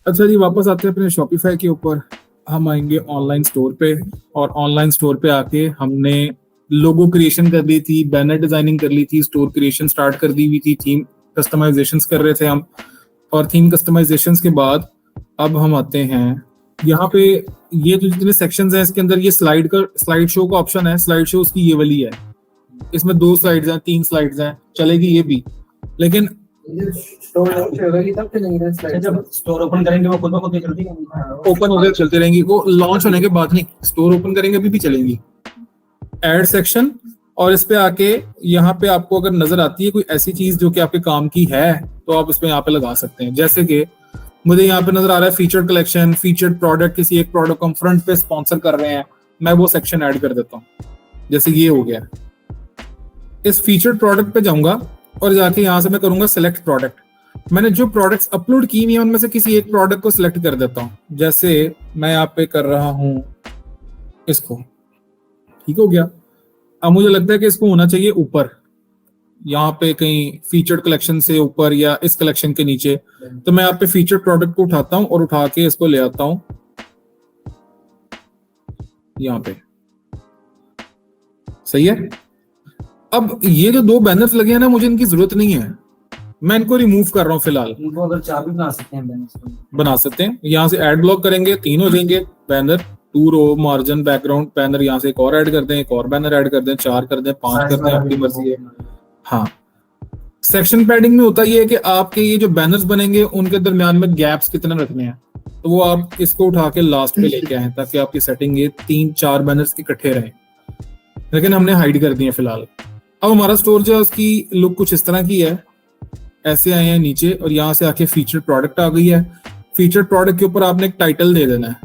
अच्छा जी, वापस आते हैं अपने शॉपिफाई के ऊपर। हम आएंगे ऑनलाइन स्टोर पे, और ऑनलाइन स्टोर पे आके हमने लोगो क्रिएशन कर ली थी, बैनर डिजाइनिंग कर ली थी, स्टोर क्रिएशन स्टार्ट कर दी हुई थी, थीम कस्टमाइजेशंस कर रहे थे हम। और थीम कस्टमाइजेशंस के बाद अब हम आते हैं यहाँ पे। ये जो जितने सेक्शंस हैं इसके अंदर, ये स्लाइड शो का ऑप्शन है। स्लाइड शो उसकी ये वाली है। इसमें 2 स्लाइड्स हैं, 3 स्लाइड्स हैं, चलेगी ये भी। लेकिन स्टोर होगी तब चलेंगे, जब स्टोर ओपन करेंगे वो खुद ब खुद ही चलती है। ओपन होकर चलती रहेंगी, वो लॉन्च होने के बाद नहीं, स्टोर ओपन करेंगे अभी भी चलेंगी। एड सेक्शन, और इस पे आके यहाँ पे आपको अगर नजर आती है कोई ऐसी चीज जो कि आपके काम की है, तो आप इसमें यहाँ पे लगा सकते हैं। जैसे कि मुझे यहाँ पे नजर आ रहा है फीचर्ड कलेक्शन, फीचर्ड प्रोडक्ट, किसी एक प्रोडक्ट को हम फ्रंट पे स्पॉन्सर कर रहे हैं, मैं वो सेक्शन ऐड कर देता हूँ। जैसे ये हो गया, इस फीचर्ड प्रोडक्ट पे जाऊंगा और जाके यहाँ से मैं करूंगा सिलेक्ट प्रोडक्ट। मैंने जो प्रोडक्ट्स अपलोड की हुई हैं उनमें से किसी एक प्रोडक्ट को सिलेक्ट कर देता हूँ। जैसे मैं यहाँ पे कर रहा हूँ इसको, ठीक हो गया। अब मुझे लगता है कि इसको होना चाहिए ऊपर, यहाँ पे कहीं फीचर्ड कलेक्शन से ऊपर या इस कलेक्शन के नीचे। तो मैं यहाँ पे फीचर्ड प्रोडक्ट को उठाता हूँ और उठा के इसको ले आता हूँ यहाँ पे। सही है। अब ये जो 2 बैनर्स लगे हैं ना, मुझे इनकी जरूरत नहीं है, मैं इनको रिमूव कर रहा हूँ फिलहाल। इनको अगर 4 भी बना सकते हैं बैनर्स को, बना सकते हैं। यहाँ से ऐड ब्लॉक करेंगे, 3 हो जाएंगे बैनर, 2 रो, मार्जिन, बैकग्राउंड, बैनर। यहाँ से एक और ऐड कर दें, एक और बैनर ऐड कर दें, 4 कर दें, 5 कर दें, आपकी मर्जी है। हाँ, सेक्शन पैडिंग में होता ये है कि आपके ये जो बैनर्स बनेंगे उनके दरमियान में गैप्स कितने रखने हैं, तो वो आप इसको उठा के लास्ट पे लेके आए ताकि आपकी सेटिंग ये 3-4 बैनर्स इकट्ठे रहें। लेकिन हमने हाइड कर दिए फिलहाल। अब हमारा स्टोर जो है उसकी लुक कुछ इस तरह की है। ऐसे आए हैं नीचे और यहाँ से आके फीचर्ड प्रोडक्ट आ गई है। फीचर्ड प्रोडक्ट के ऊपर आपने एक टाइटल दे देना है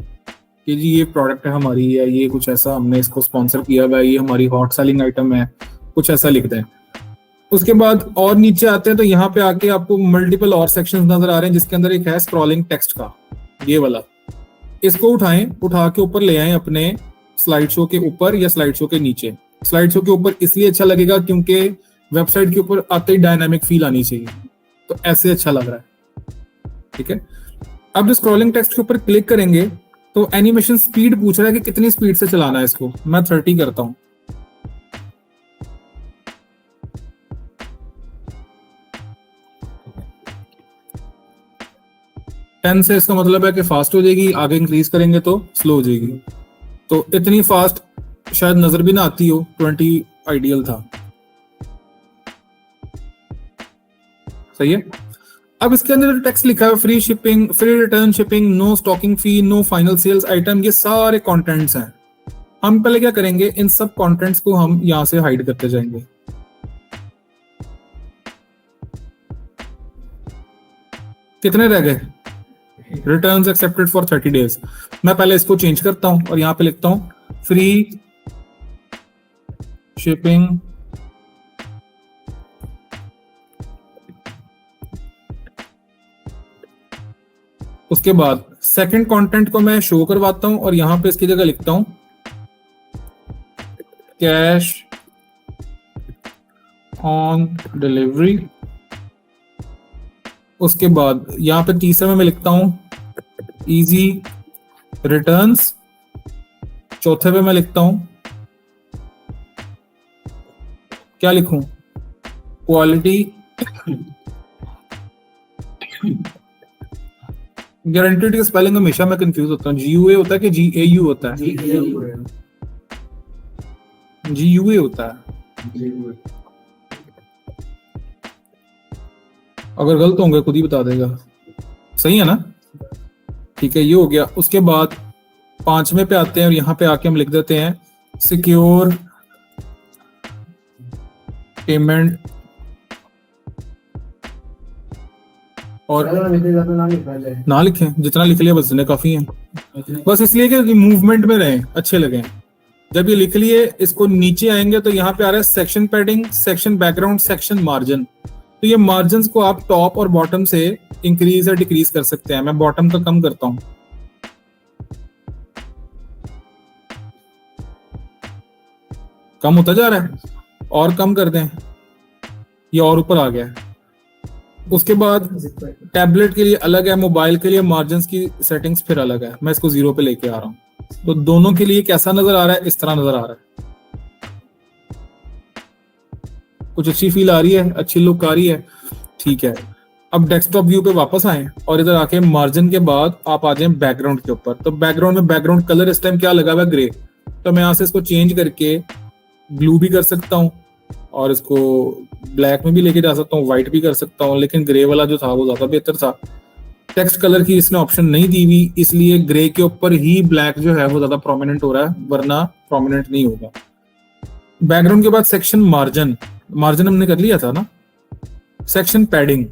कि जी ये प्रोडक्ट है हमारी, है ये कुछ ऐसा, हमने इसको स्पॉन्सर किया हुआ है, ये हमारी हॉट सेलिंग आइटम है, कुछ ऐसा लिख दें। उसके बाद और नीचे आते हैं तो यहाँ पे आके आपको मल्टीपल और सेक्शंस नजर आ रहे हैं, जिसके अंदर एक है स्क्रॉलिंग टेक्स्ट का, ये वाला। इसको उठाएं, उठा के ऊपर ले आए अपने स्लाइड शो के ऊपर या स्लाइड शो के नीचे। स्लाइड शो के ऊपर इसलिए अच्छा लगेगा क्योंकि वेबसाइट के ऊपर आते ही डायनामिक फील आनी चाहिए, तो ऐसे अच्छा लग रहा है। ठीक है। अब जो स्क्रॉलिंग टेक्स्ट के ऊपर क्लिक करेंगे तो एनिमेशन स्पीड पूछ रहा है कि कितनी स्पीड से चलाना है इसको। मैं 30 करता हूं। टेन से इसका मतलब है कि फास्ट हो जाएगी, आगे इंक्रीज करेंगे तो स्लो हो जाएगी। तो इतनी फास्ट शायद नजर भी ना आती हो, 20 आइडियल था। सही है। अब इसके अंदर टेक्स्ट लिखा है free shipping, free return shipping, no stocking fee, no final sales item, ये सारे कंटेंट्स हैं। हम पहले क्या करेंगे, इन सब कंटेंट्स को हम यहां से हाइड करते जाएंगे। कितने रह गए? Returns accepted for 30 days. मैं पहले इसको चेंज करता हूं और यहां पे लिखता हूं फ्री शिपिंग उसके बाद सेकंड कंटेंट को मैं शो करवाता हूं और यहां पे इसकी जगह लिखता हूं कैश ऑन डिलीवरी। उसके बाद यहां पे तीसरे में मैं लिखता हूं इजी रिटर्न्स। चौथे पे मैं लिखता हूं, क्या लिखूं, क्वालिटी गारंटीड की स्पेलिंग हमेशा मैं कंफ्यूज होता हूं। GUA होता है कि GAU होता है? GUA होता है। अगर गलत होंगे खुद ही बता देगा। सही है ना? ठीक है, ये हो गया। उसके बाद 5वें पे आते हैं और यहां पे आके हम लिख देते हैं सिक्योर पेमेंट। और ना लिखें, जितना लिख लिया बस इतने काफी है, बस इसलिए कि मूवमेंट में रहें, अच्छे लगे। जब ये लिख लिए, इसको नीचे आएंगे तो यहाँ पे आ रहा है section padding, section background, section margin. तो ये मार्जिन को आप टॉप और बॉटम से इंक्रीज या डिक्रीज कर सकते हैं। मैं बॉटम का कम करता हूं, कम होता जा रहा है, और कम कर दें, ये और ऊपर आ गया है। उसके बाद टैबलेट के लिए अलग है, मोबाइल के लिए मार्जिन की सेटिंग्स फिर अलग है। मैं इसको 0 पे लेके आ रहा हूँ, तो दोनों के लिए कैसा नजर आ रहा है? इस तरह नजर आ रहा है। कुछ अच्छी फील आ रही है, अच्छी लुक आ रही है, ठीक है। अब डेस्कटॉप व्यू पे वापस आए और इधर आके मार्जिन के बाद आप आ जाए बैकग्राउंड के ऊपर। तो बैकग्राउंड में बैकग्राउंड कलर इस टाइम क्या लगा हुआ है? ग्रे। तो मैं यहाँ से इसको चेंज करके ब्लू भी कर सकता हूँ और इसको ब्लैक में भी लेके जा सकता हूँ, व्हाइट भी कर सकता हूँ, लेकिन ग्रे वाला जो था वो ज्यादा बेहतर था। टेक्स्ट कलर की इसने ऑप्शन नहीं दी हुई, इसलिए ग्रे के ऊपर ही ब्लैक जो है वो ज्यादा प्रोमिनेंट हो रहा है, वरना प्रोमिनेंट नहीं होगा। बैकग्राउंड के बाद सेक्शन मार्जिन, मार्जिन हमने कर लिया था ना। Section padding,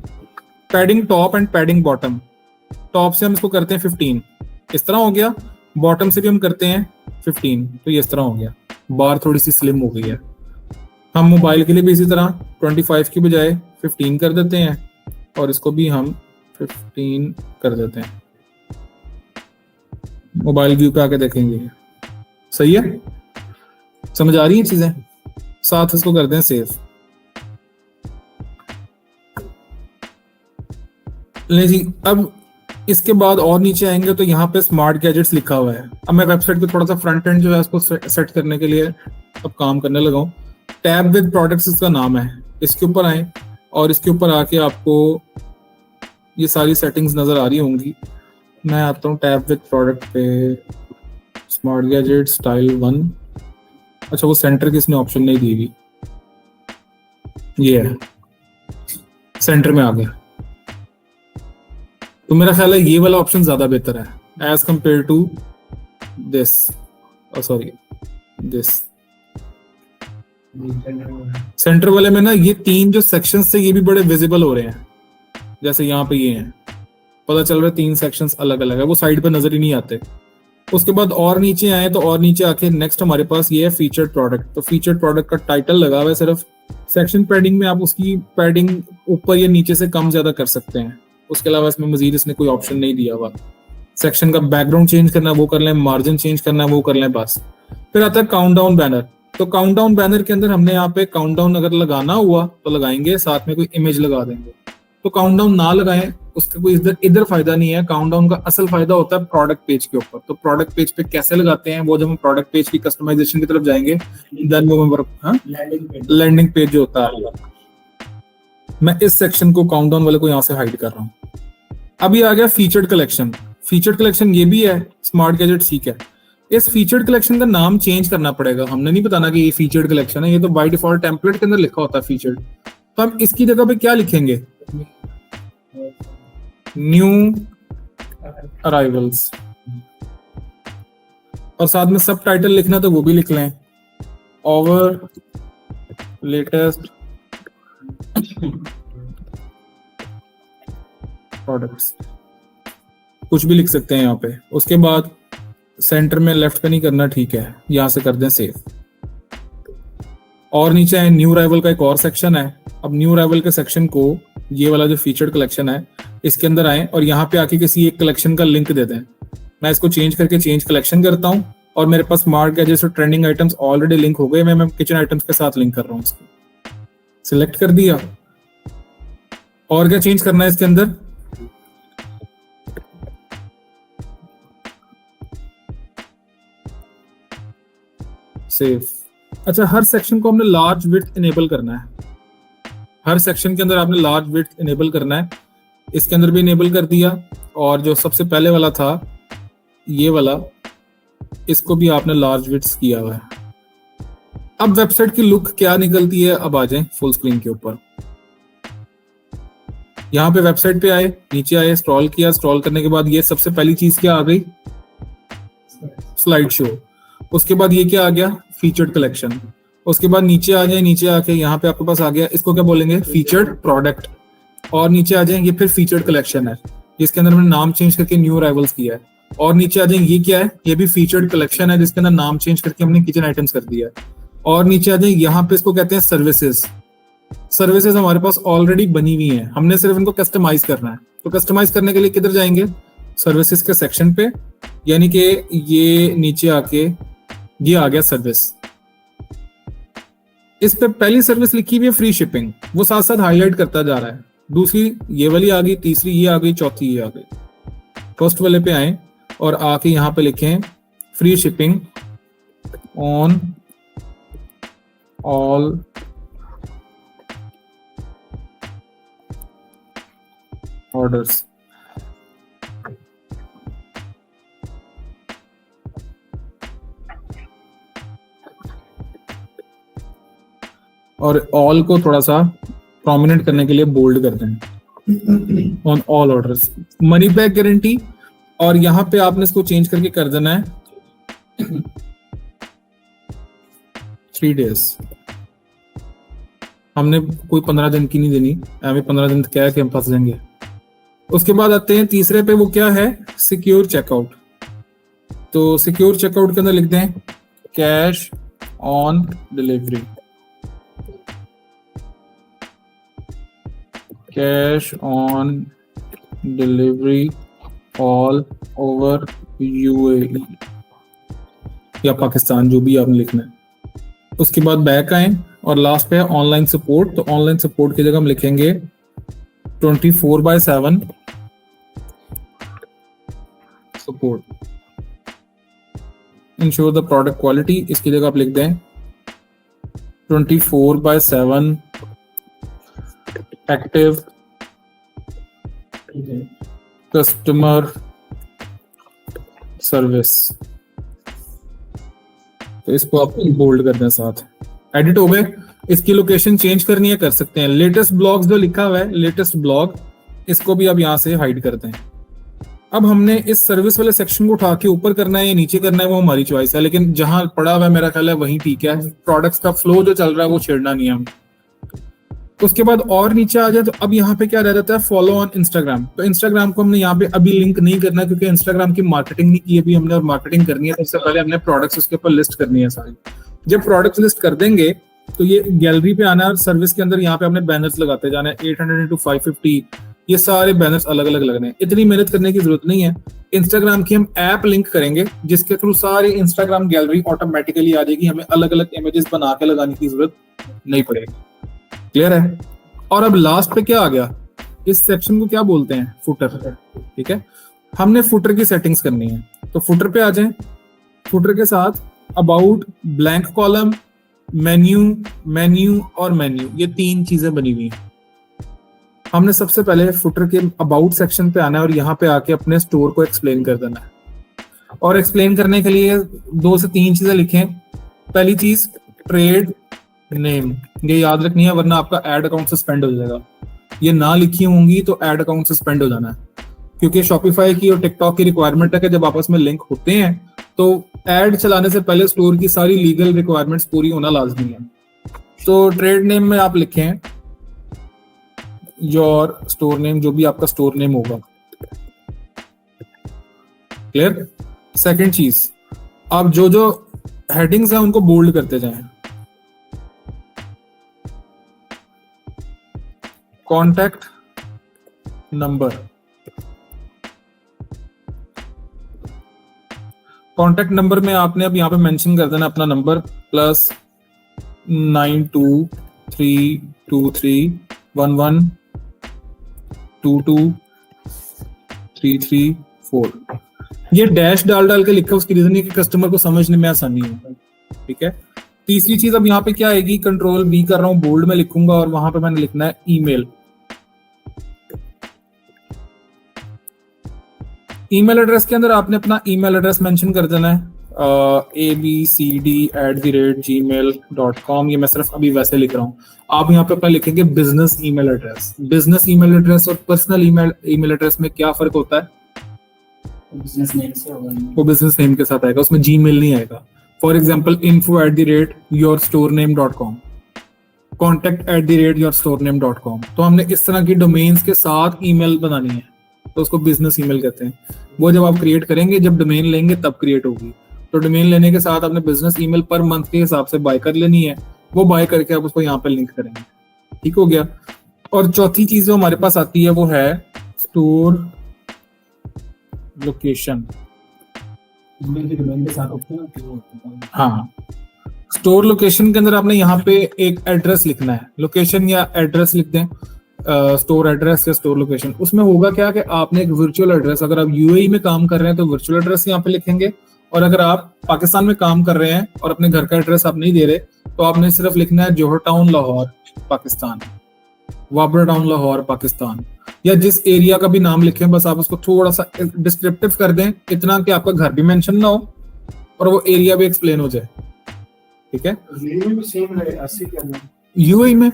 padding top and padding bottom. Top से हम इसको करते हैं 15, इस तरह हो गया। बॉटम से भी हम करते हैं 15, तो ये इस तरह हो गया। बार थोड़ी सी स्लिम हो गई है। हम मोबाइल के लिए भी इसी तरह 25 की बजाय 15 कर देते हैं और इसको भी हम 15 कर देते हैं। मोबाइल व्यू पे आके देखेंगे, सही है, समझ आ रही है चीजें। साथ इसको कर दें सेव। ले जी, अब इसके बाद और नीचे आएंगे तो यहाँ पे स्मार्ट गैजेट्स लिखा हुआ है। अब मैं वेबसाइट पे थोड़ा सा फ्रंट एंड जो है उसको सेट करने के लिए अब काम करने लगा हूँ। टैब विद प्रोडक्ट्स इसका नाम है, इसके ऊपर आए और इसके ऊपर आके आपको ये सारी सेटिंग्स नजर आ रही होंगी। मैं आता हूँ टैब विद प्रोडक्ट पे, स्मार्ट गैजेट स्टाइल 1। अच्छा, वो सेंटर की इसने ऑप्शन नहीं दी हुई, ये है सेंटर में आ गया। तो मेरा ख्याल है ये वाला ऑप्शन ज्यादा बेहतर है as compare to this, sorry this. Centre वाले में ना ये 3 जो सेक्शंस थे ये भी बड़े विजिबल हो रहे हैं, जैसे यहाँ पे ये हैं, पता चल रहा है 3 सेक्शंस अलग अलग है, वो साइड पे नजर ही नहीं आते। उसके बाद और नीचे आए तो और नीचे आके नेक्स्ट हमारे पास ये है फीचर्ड प्रोडक्ट। तो फीचर्ड प्रोडक्ट का टाइटल लगा हुआ है सिर्फ। सेक्शन पैडिंग में आप उसकी पैडिंग ऊपर या नीचे से कम ज्यादा कर सकते हैं, उसके अलावा इसमें मजीद इसने कोई ऑप्शन नहीं दिया हुआ। सेक्शन का बैकग्राउंड चेंज करना है वो कर लें, मार्जिन चेंज करना है वो कर लें, बस। फिर आता है काउंटडाउन बैनर। तो काउंटडाउन बैनर के अंदर हमने यहाँ पे काउंटडाउन अगर लगाना हुआ तो लगाएंगे, साथ में कोई इमेज लगा देंगे। तो काउंटडाउन ना लगाएं, उसका कोई इधर फायदा नहीं है। काउंटडाउन का असल फायदा होता है प्रोडक्ट पेज के ऊपर। तो प्रोडक्ट पेज पे कैसे लगाते हैं वो जब हम प्रोडक्ट पेज की कस्टमाइजेशन की तरफ जाएंगे, देन वो लैंडिंग पेज जो होता है। मैं इस सेक्शन को काउंटडाउन वाले को यहाँ से हाइड कर रहा हूँ। अभी आ गया फीचर्ड कलेक्शन। फीचर्ड कलेक्शन ये भी है स्मार्ट गैजेट, ठीक है। इस फीचर्ड कलेक्शन का नाम चेंज करना पड़ेगा, हमने नहीं बताना कि ये फीचर्ड कलेक्शन है, ये तो बाय डिफॉल्ट टेम्पलेट के अंदर लिखा होता है फीचर्ड। तो हम इसकी जगह पे क्या लिखेंगे? न्यू अराइवल्स, और साथ में सब टाइटल लिखना तो वो भी लिख लें, ओवर लेटेस्ट प्रोडक्ट्स, कुछ भी लिख सकते हैं यहाँ पे। उसके बाद सेंटर में लेफ्ट पे नहीं करना, ठीक है, यहां से कर दें सेव। और नीचे है न्यू अराइवल का एक और सेक्शन है। अब न्यू अराइवल के सेक्शन को, ये वाला जो फीचर्ड कलेक्शन है, इसके अंदर आए और यहाँ पे आके किसी एक कलेक्शन का लिंक दे दें। मैं इसको चेंज करके चेंज कलेक्शन करता हूँ और मेरे पास स्मार्ट गैजेट्स और ट्रेंडिंग आइटम्स ऑलरेडी लिंक हो गए। मैं किचन आइटम्स के साथ लिंक कर रहा हूँ, इसको सिलेक्ट कर दिया। और क्या चेंज करना है इसके अंदर? सेव। अच्छा, हर सेक्शन को हमने लार्ज विड्थ इनेबल करना है। हर सेक्शन के अंदर आपने लार्ज विड्थ इनेबल करना है। इसके अंदर भी इनेबल कर दिया। और जो सबसे पहले वाला था ये वाला, इसको भी आपने लार्ज विड्थ किया हुआ है। अब वेबसाइट की लुक क्या निकलती है? अब आ जाएं फुल स्क्रीन के ऊपर। यहाँ पे वेबसाइट पे आए, नीचे आए, स्क्रॉल किया। स्क्रॉल करने के बाद ये सबसे पहली चीज क्या आ गई? Slide show. उसके बाद ये क्या आ गया? Featured collection. उसके बाद नीचे आ जाए, नीचे आके यहाँ पे आपके पास आ गया, इसको क्या बोलेंगे? Featured product. और नीचे आ जाए, ये फिर फीचर्ड कलेक्शन है जिसके अंदर मैंने नाम चेंज करके न्यू अराइवल्स किया है। और नीचे आ जाए, ये क्या है? ये भी फीचर्ड कलेक्शन है जिसके अंदर नाम चेंज करके हमने किचन आइटम्स कर दिया है। और नीचे आ जाए, यहाँ पे इसको कहते हैं सर्विसेज। सर्विसेज हमारे पास ऑलरेडी बनी हुई है, हमने सिर्फ इनको कस्टमाइज करना है। तो कस्टमाइज करने के लिए किधर जाएंगे? सर्विसेज के सेक्शन पे, यानी कि ये नीचे आके ये आ गया सर्विस। इस पे पहली सर्विस लिखी हुई है फ्री शिपिंग, वो साथ साथ हाईलाइट करता जा रहा है। दूसरी ये वाली आ गई, तीसरी ये आ गई, चौथी ये आ गई। फर्स्ट वाले पे आए और आके यहाँ पे लिखें free shipping on all orders. और ऑल को थोड़ा सा प्रोमिनेंट करने के लिए बोल्ड करते हैं, on all orders. Money back guarantee, और यहां पे आपने इसको चेंज करके कर देना है 3 days। हमने कोई 15 दिन की नहीं देनी, हमें 15 दिन क्या है कि हम फंस जाएंगे। उसके बाद आते हैं तीसरे पे, वो क्या है, सिक्योर चेकआउट। तो सिक्योर चेकआउट के अंदर लिख दें cash on delivery, cash on delivery all over UAE या पाकिस्तान, जो भी आपने लिखना है। उसके बाद बैक आए और लास्ट पे है ऑनलाइन सपोर्ट। तो ऑनलाइन सपोर्ट की जगह हम लिखेंगे 24/7 support, ensure the product quality. इसकी जगह आप लिख दें 24/7 एक्टिव कस्टमर सर्विस। तो इसको आप बोल्ड कर दें साथ। एडिट हो गए। इसकी लोकेशन चेंज करनी है, कर सकते हैं। लेटेस्ट ब्लॉग्स जो लिखा हुआ है, लेटेस्ट ब्लॉग, इसको भी अब यहाँ से हाइड करते हैं। अब हमने इस सर्विस वाले सेक्शन को उठा के ऊपर करना है या नीचे करना है, वो हमारी चॉइस है, लेकिन जहां पड़ा हुआ है मेरा ख्याल है वहीं ठीक है। प्रोडक्ट्स का फ्लो जो चल रहा है वो छेड़ना नहीं है हम। उसके बाद और नीचे आ जाए तो अब यहाँ पे क्या रह जाता है, फॉलो ऑन इंस्टाग्राम। तो इंस्टाग्राम को हमने यहाँ पे अभी लिंक नहीं करना, क्योंकि इंस्टाग्राम की मार्केटिंग नहीं की अभी हमने, और मार्केटिंग करनी है तो उससे पहले हमने प्रोडक्ट्स उसके ऊपर लिस्ट करनी है सारी। जब प्रोडक्ट्स लिस्ट कर देंगे तो ये गैलरी पे आना है और सर्विस के अंदर यहाँ पे हमने बैनर्स लगाते जाना है 800 into 550। ये सारे बैनर्स अलग अलग लगने हैं, इतनी मेहनत करने की जरूरत नहीं है। इंस्टाग्राम की हम ऐप लिंक करेंगे जिसके थ्रू सारी इंस्टाग्राम गैलरी ऑटोमेटिकली आ जाएगी, हमें अलग अलग इमेजेस बना के लगाने की जरूरत नहीं पड़ेगी। क्लियर है। और अब लास्ट पे क्या आ गया, इस सेक्शन को क्या बोलते हैं, फुटर। ठीक है, हमने फुटर की सेटिंग्स करनी है। तो फुटर पे आ जाएं। फुटर के साथ about, blank column, menu, menu और मेन्यू, ये 3 चीजें बनी हुई हैं। हमने सबसे पहले फुटर के अबाउट सेक्शन पे आना है और यहाँ पे आके अपने स्टोर को एक्सप्लेन कर देना है। और एक्सप्लेन करने के लिए 2 से 3 चीजें लिखें। पहली चीज ट्रेड नेम, ये याद रखनी है वरना आपका एड अकाउंट सस्पेंड हो जाएगा। ये ना लिखी होंगी तो एड अकाउंट सस्पेंड हो जाना है, क्योंकि शॉपिफाई की और टिकटॉक की रिक्वायरमेंट है कि जब आपस में लिंक होते हैं तो एड चलाने से पहले स्टोर की सारी लीगल रिक्वायरमेंट्स पूरी होना लाजमी है। तो ट्रेड नेम में आप लिखें योर स्टोर नेम, जो भी आपका स्टोर नेम होगा। क्लियर। सेकंड चीज, आप जो जो हेडिंग्स हैं उनको बोल्ड करते जाएं। कॉन्टैक्ट नंबर, कॉन्टैक्ट नंबर में आपने अब यहाँ पे मेंशन कर देना अपना नंबर +923231122334। ये डैश डाल डाल के लिखा, उसकी रीजन है कि कस्टमर को समझने में आसानी हो। ठीक है। तीसरी चीज अब यहाँ पे क्या आएगी, कंट्रोल B कर रहा हूँ, बोल्ड में लिखूंगा और वहां पे मैंने लिखना है ईमेल। ईमेल एड्रेस के अंदर आपने अपना ईमेल एड्रेस मेंशन कर देना है abcd@gmail.com। ये मैं सिर्फ अभी वैसे लिख रहा हूँ। आप यहाँ पे अपना लिखेंगे business email address. Business email address और पर्सनल ईमेल एड्रेस में क्या फर्क होता है, बिजनेस नेम से होगा, वो बिजनेस नेम के साथ आएगा, उसमें जीमेल नहीं आएगा। For example info@yourstorename.com, contact@yourstorename.com। तो हमने इस तरह की डोमेन्स के साथ ईमेल बनानी है, तो उसको बिजनेस ईमेल कहते हैं। वो जब आप क्रिएट करेंगे, जब डोमेन लेंगे तब क्रिएट होगी। तो डोमेन लेने के साथ आपने बिजनेस ईमेल पर मंथ के हिसाब से बाय कर लेनी है, वो बाय करके आप उसको यहाँ पे लिंक करेंगे। ठीक हो गया। और चौथी चीज जो हमारे पास आती है वो है स्टोर लोकेशन। डोमेन के साथ होता है। हाँ, स्टोर लोकेशन के अंदर आपने यहाँ पे एक एड्रेस लिखना है, लोकेशन या एड्रेस लिख दें। स्टोर एड्रेस या स्टोर लोकेशन, उसमें होगा क्या कि आपने एक वर्चुअल एड्रेस, अगर आप यूएई में काम कर रहे हैं तो वर्चुअल एड्रेस यहाँ पे लिखेंगे, और अगर आप पाकिस्तान में काम कर रहे हैं और अपने घर का एड्रेस आप नहीं दे रहे तो आपने सिर्फ लिखना है जौहर टाउन लाहौर पाकिस्तान, वाबरा टाउन लाहौर पाकिस्तान, या जिस एरिया का भी नाम लिखें, बस आप उसको थोड़ा सा डिस्क्रिप्टिव कर दें, इतना कि आपका घर भी मेंशन ना हो और वो एरिया भी एक्सप्लेन हो जाए। ठीक है, यूएई में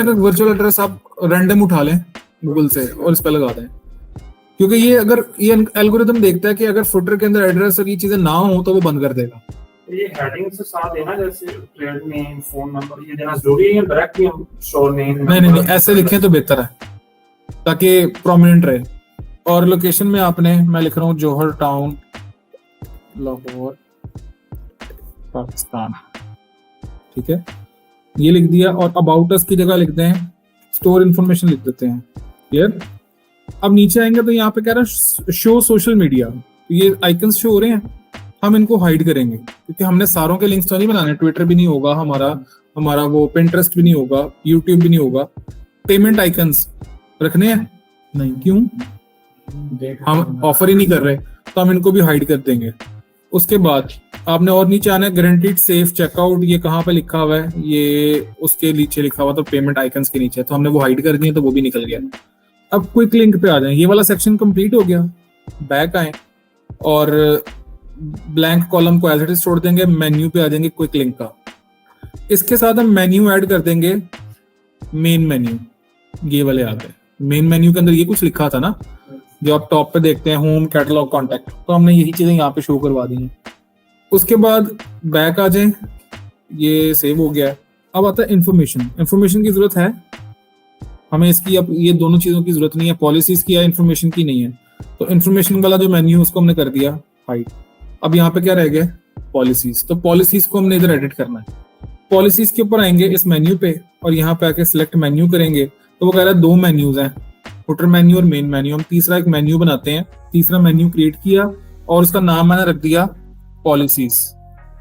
का वर्चुअल एड्रेस आप रैंडम उठा लें गूगल से और इस पर लगा दें, क्योंकि ये अगर ये एल्गोरिथम देखता है कि अगर फुटर के अंदर एड्रेस और ये चीजें ना हो तो वो बंद कर देगा। ये हेडिंग से साथ देना, जैसे ट्रेड नेम, फोन नंबर, ये देना जरूरी है या डायरेक्ट ही हम स्टोर नेम? नहीं, ऐसे लिखें तो बेहतर है ताकि प्रोमिनेंट रहे। और लोकेशन में आपने, मैं लिख रहा हूँ जौहर टाउन लाहौर पाकिस्तान, ठीक है, ये लिख दिया। और अबाउट अस की जगह लिखते हैं स्टोर इन्फॉर्मेशन लिख देते हैं। क्लियर? अब नीचे आएंगे तो यहाँ पे कह रहा है शो सोशल मीडिया, तो ये आइकन्स शो हो रहे हैं, हम इनको हाइड करेंगे क्योंकि हमने सारों के लिंक्स तो नहीं बनाने। ट्विटर भी नहीं होगा हमारा वो पिंटरेस्ट भी नहीं होगा, यूट्यूब भी नहीं होगा। पेमेंट आइकन्स रखने हैं नहीं, क्यों? हम ऑफर ही नहीं कर रहे तो हम इनको भी हाइड कर देंगे। उसके बाद आपने और नीचे आना है गारंटीड सेफ चेकआउट, ये कहाँ पे लिखा हुआ है? ये उसके नीचे लिखा हुआ, तो पेमेंट आइकन्स के नीचे, तो हमने वो हाइड कर दिए तो वो भी निकल गया। अब क्विक लिंक पे आ जाए, ये वाला सेक्शन कंप्लीट हो गया। बैक आए और ब्लैंक कॉलम को एज इट इज छोड़ देंगे, मेन्यू पे आ जाएंगे क्विक लिंक का। इसके साथ हम मेन्यू ऐड कर देंगे, मेन मेन्यू, ये वाले आ गए। मेन मेन्यू के अंदर ये कुछ लिखा था ना जो आप टॉप पे देखते हैं, होम, कैटलॉग, कॉन्टैक्ट, तो हमने यही चीजें यहाँ पे शो करवा दी हैं। उसके बाद बैक आ जाए, ये सेव हो गया। अब आता है इंफॉर्मेशन की जरूरत है हमें इसकी, अब ये दोनों चीजों की जरूरत नहीं है, पॉलिसीज की या इन्फॉर्मेशन की नहीं है। तो इन्फॉर्मेशन वाला जो मेन्यू उसको हमने कर दिया हाइड। अब यहाँ पे क्या रह गया? पॉलिसीज। तो पॉलिसीज को हमने इधर एडिट करना है। पॉलिसीज के ऊपर आएंगे इस मेन्यू पे और यहाँ पे आके सिलेक्ट मेन्यू करेंगे, तो वो कह रहा है 2 मेन्यूज हैं, फुटर मेन्यू और मेन मेन्यू। हम तीसरा एक मेन्यू बनाते हैं, तीसरा मेन्यू क्रिएट किया और उसका नाम मैंने रख दिया पॉलिसीज।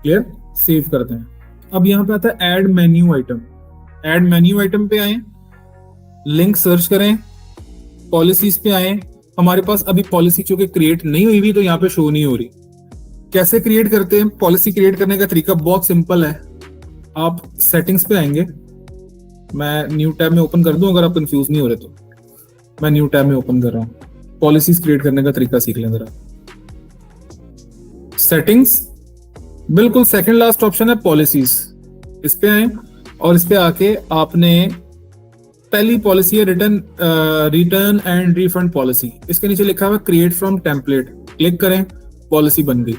क्लियर? सेव करते हैं। अब यहाँ पे आता है add menu item. Add menu item पे आए, लिंक सर्च करें, पॉलिसीज पे आए। हमारे पास अभी पॉलिसी चूंकि क्रिएट नहीं हुई भी तो यहाँ पे शो नहीं हो रही। कैसे क्रिएट करते हैं? पॉलिसी क्रिएट करने का तरीका बहुत सिंपल है। आप सेटिंग्स पे आएंगे, मैं न्यू टैब में ओपन कर दूं अगर आप कंफ्यूज नहीं हो रहे तो। मैं न्यू टैब में ओपन कर रहा हूं, पॉलिसीज क्रिएट करने का तरीका सीख लें जरा। सेटिंग्स, बिल्कुल सेकंड लास्ट ऑप्शन है पॉलिसीज, इस पे आए और इस पे आके आपने पहली पॉलिसी है रिटर्न एंड रिफंड पॉलिसी, इसके नीचे लिखा हुआ क्रिएट फ्रॉम टेम्पलेट, क्लिक करें, पॉलिसी बन गई।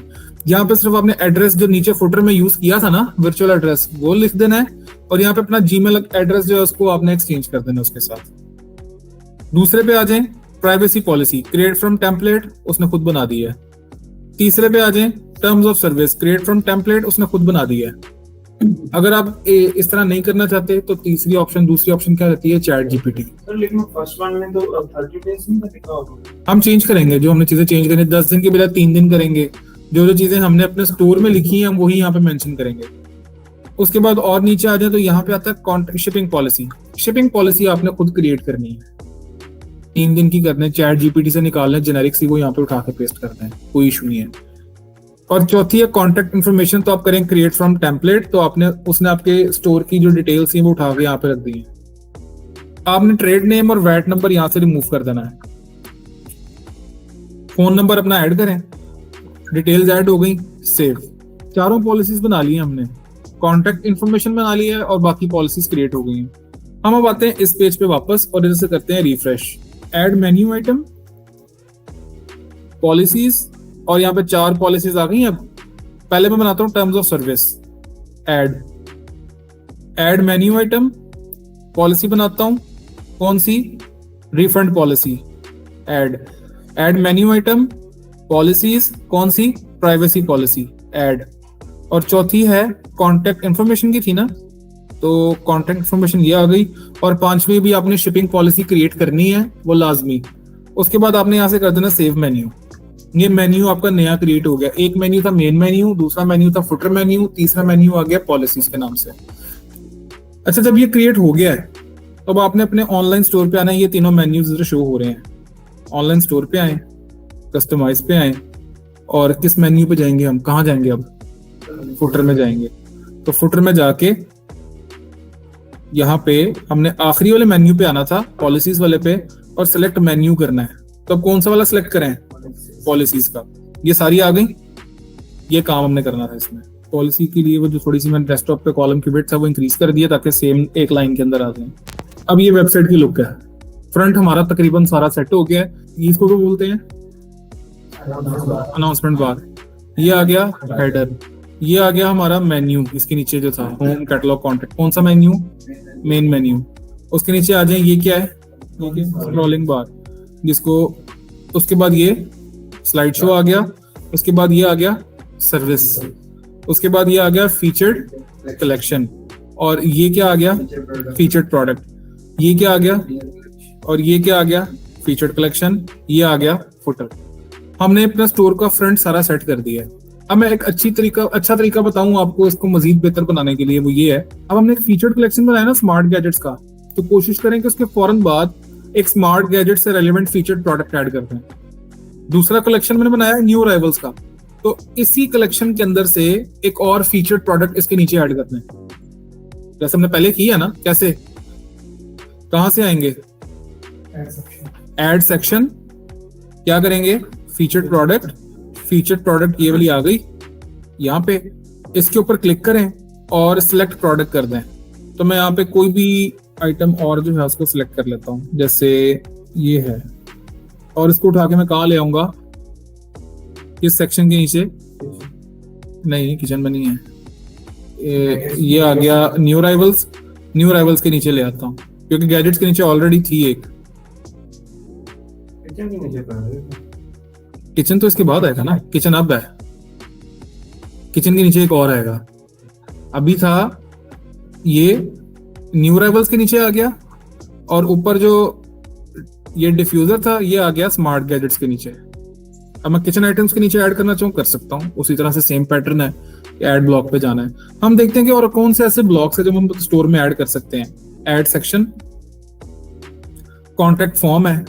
यहाँ पे सिर्फ आपने एड्रेस जो नीचे फुटर में यूज किया था ना, वर्चुअल एड्रेस, वो लिख देना है और यहाँ पे अपना जीमेल एड्रेस जो है उसको आपने एक्सचेंज कर देना उसके साथ। दूसरे पे आ जाए, privacy policy, create from template, उसने खुद बना दी है। तीसरे पे आ जाए, terms of service, create from template, उसने खुद बना दी है। अगर आप इस तरह नहीं करना चाहते तो दूसरी ऑप्शन क्या रहती है? Chat GPT. लेकिन फर्स्ट वन में तो 30 डेज नहीं दिखा होगा। हम चेंज करेंगे, जो हमने चीजें चेंज करनी 10 दिन के बजाय 3 दिन करेंगे। जो चीजें हमने अपने स्टोर में लिखी हैं हम वही यहाँ पे मेंशन करेंगे। उसके बाद और नीचे आ जाए तो यहाँ पे आता है शिपिंग पॉलिसी। शिपिंग पॉलिसी आपने खुद क्रिएट करनी है, 3 दिन की करने, चैट जीपीटी से निकालना, जेनेरिक सी वो यहाँ पे उठा के पेस्ट करते हैं, कोई इशू नहीं है। और चौथी है कॉन्टेक्ट इन्फॉर्मेशन, तो आप करें क्रिएट फ्रॉम टेम्पलेट, तो उसने आपके स्टोर की जो डिटेल्स हैं वो उठा के यहाँ पे रख दी है। आपने ट्रेड नेम और वैट नंबर यहाँ से रिमूव कर देना है। फोन नंबर अपना ऐड करें, डिटेल्स ऐड हो गई, सेव। चारों पॉलिसीज बना ली हैं हमने, कॉन्टेक्ट इन्फॉर्मेशन बना ली है और बाकी पॉलिसीज क्रिएट हो गई हैं। हम अब आते हैं इस पेज पे वापस और इधर से करते हैं refresh. Add menu item, policies, और यहाँ पे 4 पॉलिसीज आ गई हैं। अब पहले मैं बनाता हूँ terms of service, add menu item, policy बनाता हूँ, कौन सी? Refund policy, add menu item, policies, कौन सी? Privacy policy, add. और चौथी है कॉन्टेक्ट इन्फॉर्मेशन की थी ना, तो कॉन्टेक्ट इन्फॉर्मेशन ये आ गई। और 5वीं भी आपने शिपिंग पॉलिसी क्रिएट करनी है, वो लाजमी। उसके बाद आपने यहाँ से कर देना सेव मेन्यू। ये मेन्यू आपका नया क्रिएट हो गया। एक मेन्यू था मेन मेन्यू, दूसरा मेन्यू था फुटर मेन्यू, तीसरा मेन्यू आ गया पॉलिसीज के नाम से। अच्छा, जब ये क्रिएट हो गया है अब आपने अपने ऑनलाइन स्टोर पे आना है, ये तीनों मेन्यूज इधर शो हो रहे हैं। ऑनलाइन स्टोर पे आए, कस्टमाइज पे आए, और किस मेन्यू पे जाएंगे हम, कहाँ जाएंगे अब, फुटर में जाएंगे। तो फुटर में जाके यहाँ पे हमने आखिरी वाले मेन्यू पे आना था, पॉलिसीज वाले पे, और सिलेक्ट मेन्यू करना है। तो अब कौन सा वाला सिलेक्ट करें, पॉलिसीज का। ये सारी आ गई, ये काम हमने करना था इसमें। पॉलिसी के लिए वो जो थोड़ी सी मैंने डेस्कटॉप पे कॉलम की विड्थ था वो इंक्रीज कर दिया ताकि सेम एक लाइन के अंदर आ जाए। अब ये वेबसाइट की लुक है। फ्रंट हमारा तकरीबन सारा सेट हो गया है। इसको क्या बोलते हैं, अनाउंसमेंट बार। ये आ गया हेडर, ये आ गया हमारा मेन्यू। इसके नीचे जो था होम, कैटलॉग, कॉन्टेक्ट, कौन सा मेन्यू, मेन मेन्यू। उसके नीचे आ जाए, ये क्या है, स्क्रॉलिंग बार, जिसको उसके बाद ये स्लाइड शो आ गया। उसके बाद ये आ गया सर्विस। उसके बाद ये आ गया फीचर्ड कलेक्शन। और ये क्या आ गया, फीचर्ड प्रोडक्ट। ये क्या आ गया, और ये क्या आ गया, फीचर्ड कलेक्शन। ये आ गया फुटर। हमने अपना स्टोर का फ्रंट सारा सेट कर दिया है। अब मैं एक अच्छा तरीका बताऊं आपको इसको मजीद बेहतर बनाने के लिए, वो ये है, अब हमने एक फीचर्ड कलेक्शन बनाया ना स्मार्ट गैजेट्स का, तो कोशिश करें कि उसके फौरन बाद एक स्मार्ट गैजेट से रेलेवेंट फीचर्ड प्रोडक्ट ऐड करते हैं। दूसरा कलेक्शन मैंने बनाया न्यू अराइवल्स का, तो इसी कलेक्शन के अंदर से एक और फीचर्ड प्रोडक्ट इसके नीचे ऐड करते हैं, जैसे हमने पहले किया ना। कैसे, कहां से आएंगे, ऐड सेक्शन, क्या करेंगे, फीचर्ड प्रोडक्ट ये वाली आ गई यहाँ पे। इसके ऊपर क्लिक करें और सिलेक्ट प्रोडक्ट कर दें। तो मैं यहाँ पे कोई भी आइटम और जो है उसको सिलेक्ट कर लेता हूँ, जैसे ये है, और इसको उठा के मैं कहाँ ले आऊंगा, इस सेक्शन के नीचे, नहीं किचन में नहीं है, ये आ गया न्यू अराइवल्स के नीचे ले आता हूँ, क्योंकि गैजेट्स के नीचे ऑलरेडी थी एक। किचन तो इसके बाद आएगा ना, किचन अब है, किचन के नीचे एक और आएगा। अभी था ये न्यू अराइवल्स के नीचे आ गया, और ऊपर जो ये डिफ्यूजर था ये आ गया स्मार्ट गैजेट्स के नीचे। अब मैं किचन आइटम्स के नीचे ऐड करना चाहूँ कर सकता हूँ, उसी तरह से सेम पैटर्न है, ऐड ब्लॉक पे जाना है। हम देखते हैं कि और कौन से ऐसे ब्लॉक्स है जो हम स्टोर में ऐड कर सकते हैं। ऐड सेक्शन, कॉन्टैक्ट फॉर्म है,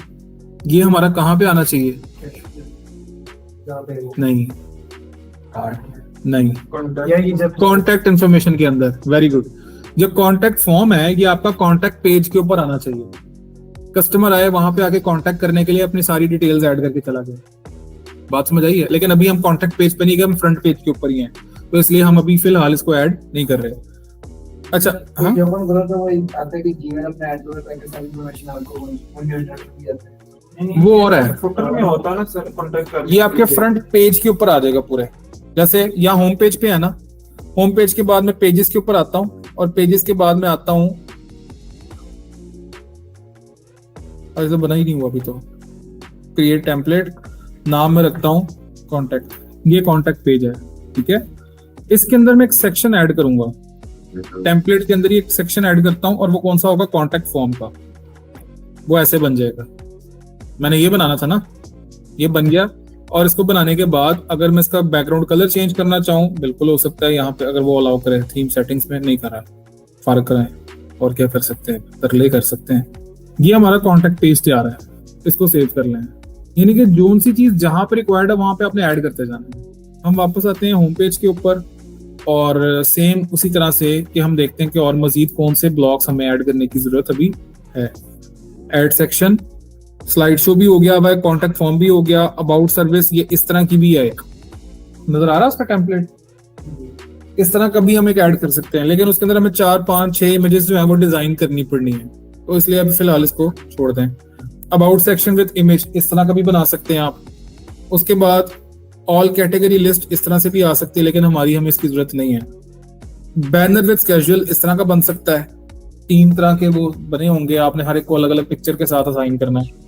ये हमारा कहाँ पे आना चाहिए, नहीं कॉन्टैक्ट इंफॉर्मेशन के अंदर। Very good. जो कॉन्टैक्ट फॉर्म है ये आपका कॉन्टैक्ट पेज के ऊपर आना चाहिए। कस्टमर आए वहां पे आके कॉन्टैक्ट करने के लिए अपनी सारी डिटेल्स ऐड करके चला गया, बात समझ आई है। लेकिन अभी हम कॉन्टैक्ट पेज पे नहीं गए, हम फ्रंट पेज के ऊपर ही हैं, तो इसलिए हम अभी फिलहाल इसको ऐड नहीं कर रहे। अच्छा हाँ? वो और है, फुटर में होता है ना सर कॉन्टैक्ट, ये आपके फ्रंट पेज के ऊपर आ जाएगा पूरे। जैसे यहाँ होम पेज पे है ना, होम पेज के बाद में पेजेस के ऊपर आता हूँ, और पेजेस के बाद में आता हूँ, ऐसा बना ही नहीं हुआ अभी तो, क्रिएट टेम्पलेट, नाम में रखता हूँ कॉन्टैक्ट। ये कॉन्टैक्ट पेज है, ठीक है। इसके अंदर मैं एक सेक्शन ऐड करूंगा, टेम्पलेट के अंदर ही एक सेक्शन ऐड करता हूँ, और वो कौन सा होगा, कॉन्टैक्ट फॉर्म का। वो ऐसे बन जाएगा, मैंने ये बनाना था ना, ये बन गया। और इसको बनाने के बाद अगर मैं इसका बैकग्राउंड कलर चेंज करना चाहूँ, बिल्कुल हो सकता है यहाँ पे, अगर वो अलाउ करे। थीम सेटिंग्स में नहीं करा, फर्क कराएं, और क्या कर सकते हैं, तरले कर सकते हैं। ये हमारा कॉन्टैक्ट पेज तैयार है, इसको सेव कर लें। यानी कि जो सी चीज जहां पे रिक्वायर्ड है वहां पे आपने ऐड करते जाना है। हम वापस आते हैं होम पेज के ऊपर, और सेम उसी तरह से कि हम देखते हैं कि और मजीद कौन से ब्लॉक्स हमें ऐड करने की जरूरत अभी है। ऐड सेक्शन, स्लाइड शो भी हो गया भाई, कॉन्टैक्ट फॉर्म भी हो गया, अबाउट सर्विस, ये इस तरह की भी है, एक नजर आ रहा है उसका टेम्पलेट। इस तरह का भी हम एक ऐड कर सकते हैं, लेकिन उसके अंदर हमें 4, 5, 6 इमेजेस जो है वो डिजाइन करनी पड़नी है, तो इसलिए अभी फिलहाल इसको छोड़ दें। अबाउट सेक्शन विद इमेज, इस तरह का भी बना सकते हैं आप। उसके बाद ऑल कैटेगरी लिस्ट, इस तरह से भी आ सकती है, लेकिन हमें इसकी जरूरत नहीं है। बैनर विद कैजुअल, इस तरह का बन सकता है। 3 तरह के वो बने होंगे, आपने हर एक को अलग अलग पिक्चर के साथ असाइन करना है।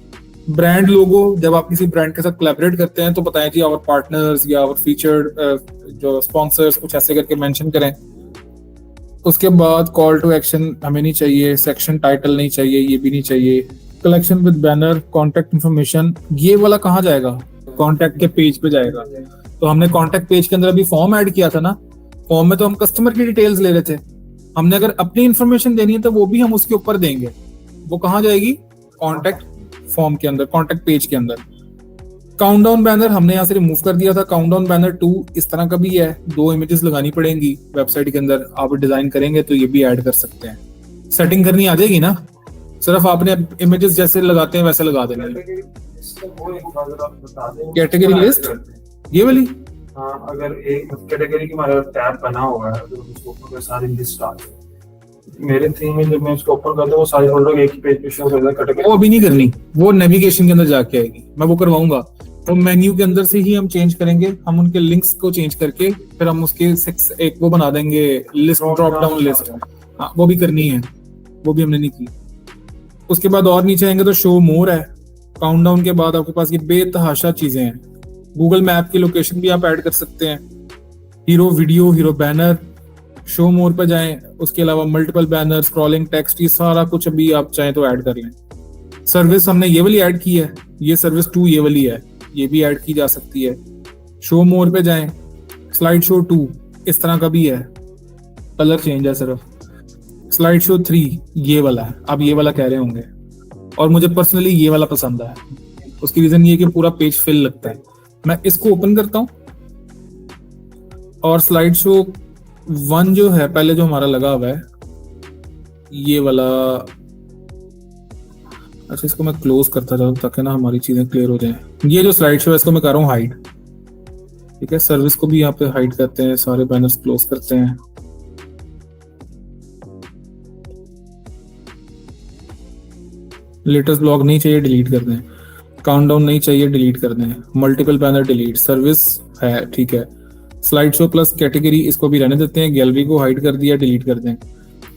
ब्रांड लोगो, जब आप किसी ब्रांड के साथ कोलैबोरेट करते हैं तो बताएं जी आवर पार्टनर्स या आवर फीचर्ड जो स्पॉन्सर्स, कुछ ऐसे करके मेंशन करें। उसके बाद कॉल टू एक्शन हमें नहीं चाहिए, सेक्शन टाइटल नहीं चाहिए, ये भी नहीं चाहिए। Collection with banner, contact information, ये वाला कहाँ जाएगा, कॉन्टैक्ट के पेज पे जाएगा। तो हमने कॉन्टैक्ट पेज के अंदर अभी फॉर्म ऐड किया था ना, फॉर्म में तो हम कस्टमर की डिटेल्स ले रहे थे। हमने अगर अपनी इन्फॉर्मेशन देनी है तो वो भी हम उसके ऊपर देंगे, वो कहाँ जाएगी? कॉन्टैक्ट फॉर्म के अंदर, कॉन्टैक्ट पेज के अंदर। काउंटडाउन बैनर हमने यहाँ से रिमूव कर दिया था। काउंटडाउन बैनर 2 इस तरह का भी है, 2 इमेजेस लगानी पड़ेंगी वेबसाइट के अंदर। आप डिजाइन करेंगे तो ये भी ऐड कर सकते हैं। सेटिंग करनी आ जाएगी ना, सिर्फ आपने इमेजेस जैसे लगाते हैं वैसे लगा देना है। कैटेगरी लिस्ट ये वाली, हाँ, अगर एक कैटेगरी की हमारा टैब बना हुआ है तो उसको ऊपर सारी लिस्ट आ जाए। मेरे थीम में जब मैं उसको ओपन करता हूँ वो सारी फोल्डर एक ही पेज पे शो करता है कैटेगरी। वो अभी नहीं करनी, वो नेविगेशन के अंदर जाके आएगी, मैं वो करवाऊंगा। तो मेन्यू के अंदर से ही हम चेंज करेंगे, हम उनके लिंक्स को चेंज करके फिर हम उसके एक वो बना देंगे लिस्ट, ड्रॉप डाउन लिस्ट। हाँ, वो भी करनी है, वो भी हमने नहीं की। उसके बाद और नीचे आएंगे तो शो मोर है। काउंटडाउन के बाद आपके पास ये बेतहाशा चीजें हैं। गूगल मैप की लोकेशन भी आप ऐड कर सकते हैं, hero video, hero banner. Show मोर पे जाएं, उसके अलावा मल्टीपल बैनर, स्क्रॉलिंग टेक्स्ट, ये सारा कुछ अभी आप चाहें तो ऐड कर लें। सर्विस हमने ये वाली ऐड की है, ये सर्विस 2 ये वाली है, ये भी ऐड की जा सकती है। शो मोर पे जाएं, स्लाइड शो 2 इस तरह का भी है, कलर चेंज है सिर्फ। स्लाइड शो 3 ये वाला है, आप ये वाला कह रहे होंगे, और मुझे पर्सनली ये वाला पसंद है। उसकी रीजन ये कि पूरा पेज फिल लगता है। मैं इसको ओपन करता हूं और स्लाइड शो 1 जो है पहले जो हमारा लगा हुआ है ये वाला, अच्छा इसको मैं क्लोज करता जाऊँ ताकि ना हमारी चीजें क्लियर हो जाएं। ये जो स्लाइड शो है इसको मैं कर रहा हूँ हाइड, ठीक है। सर्विस को भी यहाँ पे हाइड करते हैं, सारे बैनर्स क्लोज करते हैं। लेटेस्ट ब्लॉग नहीं चाहिए, डिलीट कर दें। काउंटडाउन नहीं चाहिए, डिलीट कर दें। मल्टीपल बैनर डिलीट, सर्विस है, ठीक है। स्लाइड शो प्लस कैटेगरी इसको भी रहने देते हैं, गैलरी को हाइड कर दिया, डिलीट कर दें।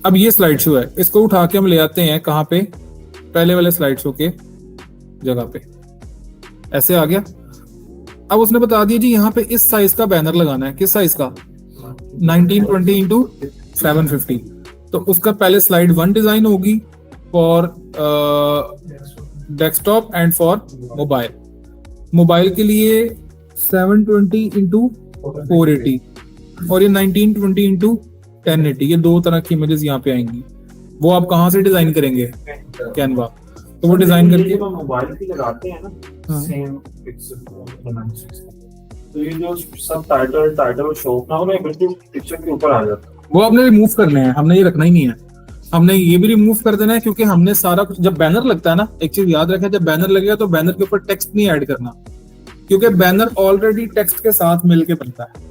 अब ये स्लाइड शो है, इसको उठा के हम ले आते हैं कहाँ पे? पहले वाले स्लाइड शो के जगह पे, ऐसे आ गया। अब उसने बता दिया जी यहाँ पे इस साइज का बैनर लगाना है। किस साइज का? 1920 इंटू 750। तो उसका पहले स्लाइड 1 डिजाइन होगी for desktop and for mobile. Mobile के लिए 720 इंटू 480 और ये 1920 इंटू 1080, ये 2 तरह की इमेजेस यहाँ पे आएंगी। वो आप कहाँ से डिजाइन करेंगे? कैनवा। तो वो डिजाइन करके मोबाइल पे लगाते हैं ना, सेम पिक्चर। तो ये जो सब टाइटल शो ना हो, बिल्कुल पिक्चर के ऊपर आ जाता है। वो आपने रिमूव करने हैं, हमने ये रखना ही नहीं है। हमने ये भी रिमूव कर देना है क्योंकि हमने सारा कुछ, जब बैनर लगता है ना, एक चीज याद रखें, जब बैनर लगेगा तो बैनर के ऊपर टेक्स्ट नहीं ऐड करना, क्योंकि बैनर ऑलरेडी टेक्स्ट के साथ मिलके बनता है।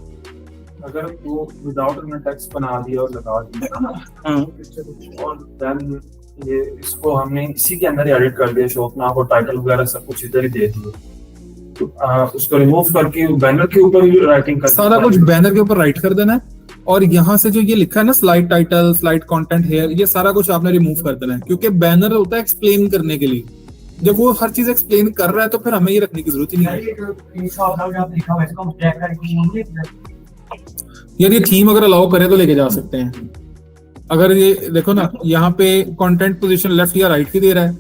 अगर वो विदाउट हमने टेक्स्ट बना दिया और लगा दिया और देन ये इसको हमने इसी के अंदर एडिट कर दिया, शॉप नाम और टाइटल वगैरह सब कुछ इधर ही दे दिया, तो उसको रिमूव करके बैनर के ऊपर ही राइटिंग कर, सारा कुछ बैनर के ऊपर राइट कर देना है। और यहाँ से जो ये लिखा है ना, slide title, slide content here, ये सारा कुछ आपने रिमूव कर देना है, क्योंकि बैनर होता है एक्सप्लेन करने के लिए। जब वो हर चीज एक्सप्लेन कर रहा है तो फिर हमें ये रखने की जरूरत ही नहीं है। यार ये थीम अगर अलाउ करे तो लेके जा सकते हैं। अगर ये देखो ना, यहाँ पे कंटेंट पोजीशन लेफ्ट या राइट की दे रहा है,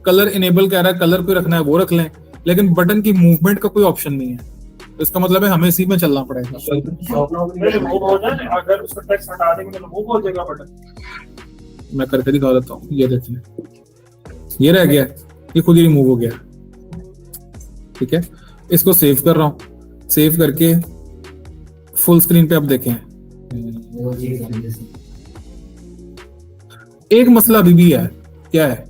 कलर इनेबल कह रहा है, कलर पे रखना है वो रख लें, लेकिन बटन की मूवमेंट का कोई ऑप्शन नहीं है। तो इसका मतलब है हमें इसी में चलना पड़ेगा। अगर उसका टेक्स्ट हटा देंगे तो वो हो जाएगा बटन। मैं करके दिखा देता हूँ, ये देखिए, ये रह गया, ये खुद ही रिमूव हो गया, ठीक है। इसको सेव कर रहा हूँ, सेव करके फुल स्क्रीन पे आप देखें। एक मसला अभी भी है, क्या है?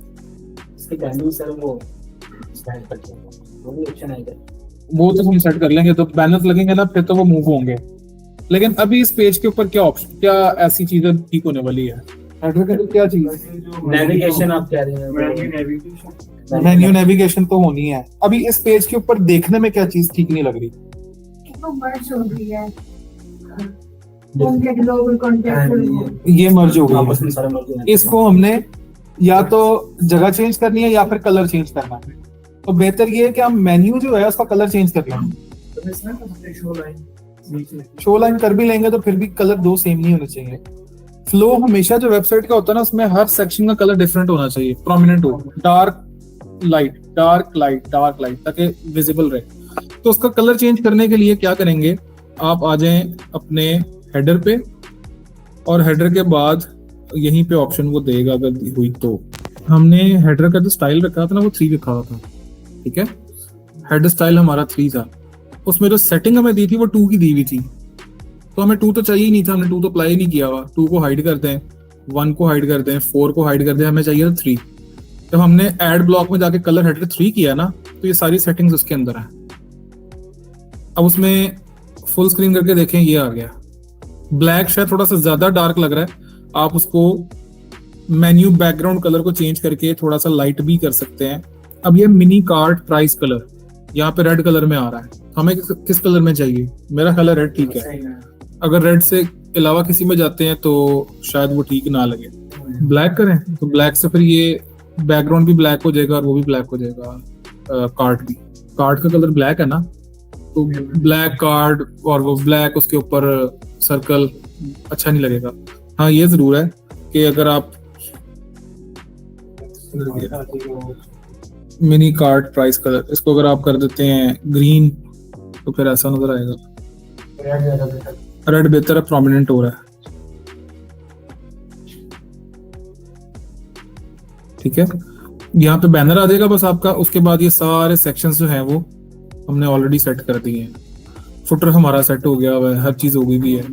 वो तो हम सेट कर लेंगे, तो बैनर्स लगेंगे ना फिर तो वो मूव होंगे। लेकिन अभी इस पेज के ऊपर क्या ऑप्शन, क्या ऐसी चीजें ठीक होने वाली है? क्या चीज? नेविगेशन आप कह रहे हैं? मेन्यू नेविगेशन तो होनी है। अभी इस पेज के ऊपर देखने में क्या चीज ठीक नहीं लग रही? ये मर्ज हो गई। इसको हमने या तो जगह चेंज करनी है या फिर कलर चेंज करना है। तो बेहतर ये है कि हम मेन्यू जो है उसका कलर चेंज कर लें। शो लाइन कर भी लेंगे तो फिर भी कलर 2 सेम नहीं होने चाहिए। फ्लो हमेशा जो वेबसाइट का होता है ना, उसमें हर सेक्शन का कलर डिफरेंट होना चाहिए, प्रोमिनेंट हो, dark light, dark light, dark light, ताकि विजिबल रहे। तो उसका कलर चेंज करने के लिए क्या करेंगे, आप आ जाएं अपने हेडर पे, और हेडर के बाद यहीं पे ऑप्शन वो देगा अगर हुई तो, हमने हेडर का जो स्टाइल रखा था ना वो 3 रखा हुआ था, ठीक है। हेड स्टाइल हमारा 3 था, उसमें जो सेटिंग हमें दी थी वो 2 की दी हुई थी, तो हमें 2 तो चाहिए ही नहीं था, हमने 2 तो अप्लाई नहीं किया हुआ। 2 को हाइड करते हैं, 1 को हाइड करते हैं, 4 को हाइड करते हैं, हमें चाहिए था 3। जब हमने एड ब्लॉक में जाके कलर हेडर 3 किया ना, तो ये सारी सेटिंग्स उसके अंदर है। अब उसमें फुल स्क्रीन करके देखें, ये आ गया। ब्लैक शायद थोड़ा सा ज्यादा डार्क लग रहा है, आप उसको मेन्यू बैकग्राउंड कलर को चेंज करके थोड़ा सा लाइट भी कर सकते हैं। अब ये मिनी कार्ड प्राइस कलर यहाँ पे रेड कलर में आ रहा है, हमें किस कलर में चाहिए? मेरा कलर रेड ठीक है, अगर रेड से अलावा किसी में जाते हैं तो शायद वो ठीक ना लगे। ब्लैक करें तो ब्लैक से फिर ये बैकग्राउंड भी ब्लैक हो जाएगा और वो भी ब्लैक हो जाएगा। कार्ड भी, कार्ड का कलर ब्लैक है ना, तो ब्लैक कार्ड और वो ब्लैक उसके ऊपर सर्कल अच्छा नहीं लगेगा। हाँ ये जरूर है कि अगर आप मिनी कार्ड प्राइस कलर, इसको अगर आप कर देते हैं ग्रीन तो फिर ऐसा नजर आएगा। रेड बेहतर है, प्रोमिनेंट हो रहा है, ठीक है। यहाँ पे बैनर आ जाएगा बस आपका, उसके बाद ये सारे सेक्शंस जो हैं वो हमने ऑलरेडी सेट कर दिए हैं। फुटर हमारा सेट हो गया हुआ है, हर चीज हो गई भी है।